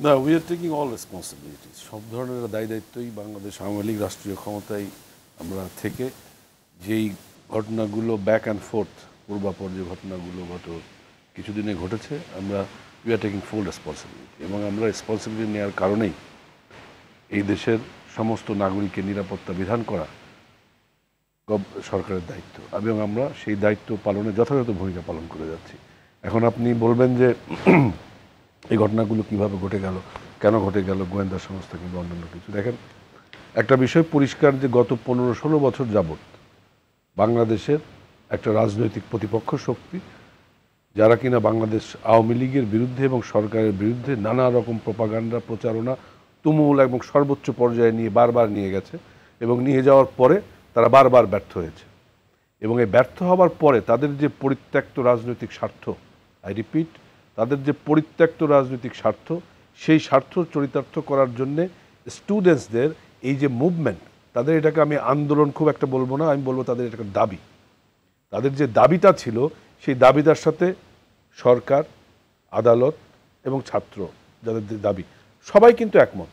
না, we are taking all responsibilities. সব ধরনের দায় দায়িত্বই বাংলাদেশ আওয়ামী লীগ রাষ্ট্রীয় ক্ষমতায় আমরা থেকে যেই ঘটনাগুলো ব্যাক অ্যান্ড ফোর্থ পূর্বাপর যে ঘটনাগুলো গত কিছুদিনে ঘটেছে, আমরা we are taking full responsibility. এবং আমরা রেসপন্সিবিলিটি নেওয়ার কারণেই এই দেশের সমস্ত নাগরিকের নিরাপত্তা বিধান করা সরকারের দায়িত্ব, এবং আমরা সেই দায়িত্ব পালনে যথাযথ ভূমিকা পালন করে যাচ্ছি। এখন আপনি বলবেন যে এই ঘটনাগুলো কিভাবে ঘটে গেল, কেন ঘটে গেল, গোয়েন্দা সংস্থা কিংবা অন্যান্য কিছু। দেখেন, একটা বিষয় পরিষ্কার যে গত 15-16 বছর যাবৎ বাংলাদেশের একটা রাজনৈতিক প্রতিপক্ষ শক্তি, যারা কিনা বাংলাদেশ আওয়ামী লীগের বিরুদ্ধে এবং সরকারের বিরুদ্ধে নানা রকম প্রপাগান্ডা, প্রচারণা তুমুল এবং সর্বোচ্চ পর্যায়ে নিয়ে বারবার নিয়ে গেছে, এবং নিয়ে যাওয়ার পরে তারা বারবার ব্যর্থ হয়েছে। এবং এই ব্যর্থ হওয়ার পরে তাদের যে পরিত্যক্ত রাজনৈতিক স্বার্থ, আই রিপিট, তাদের যে পরিত্যক্ত রাজনৈতিক স্বার্থ, সেই স্বার্থ চরিতার্থ করার জন্যে স্টুডেন্টসদের এই যে মুভমেন্ট, তাদের এটাকে আমি আন্দোলন খুব একটা বলবো না, আমি বলবো তাদের এটাকে দাবি। তাদের যে দাবিটা ছিল, সেই দাবিটার সাথে সরকার, আদালত এবং ছাত্র, যাদের দাবি, সবাই কিন্তু একমত।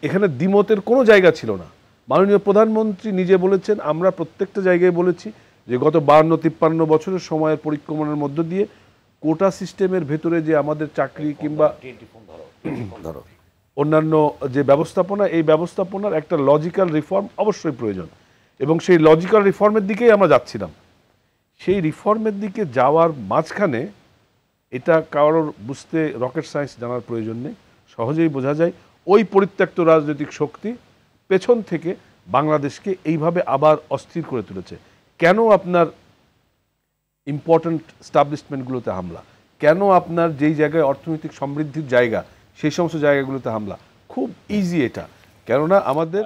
এখানে দ্বিমতের কোনো জায়গা ছিল না। মাননীয় প্রধানমন্ত্রী নিজে বলেছেন, আমরা প্রত্যেকটা জায়গায় বলেছি যে গত 52-53 বছরের সময়ের পরিক্রমণের মধ্য দিয়ে কোটা সিস্টেমের ভেতরে যে আমাদের চাকরি কিংবা অন্যান্য যে ব্যবস্থাপনা, এই ব্যবস্থাপনার একটা লজিক্যাল রিফর্ম অবশ্যই প্রয়োজন, এবং সেই লজিক্যাল রিফর্মের দিকেই আমরা যাচ্ছিলাম। সেই রিফর্মের দিকে যাওয়ার মাঝখানে এটা কারোর বুঝতে রকেট সায়েন্স জানার প্রয়োজন নেই, সহজেই বোঝা যায় ওই পরিত্যক্ত রাজনৈতিক শক্তি পেছন থেকে বাংলাদেশকে এইভাবে আবার অস্থির করে তুলেছে। কেন আপনার ইম্পর্ট্যান্ট স্টাবলিশমেন্টগুলোতে হামলা, কেন আপনার যেই জায়গায় অর্থনৈতিক সমৃদ্ধির জায়গা, সেই সমস্ত জায়গাগুলোতে হামলা, খুব ইজি এটা। কেননা আমাদের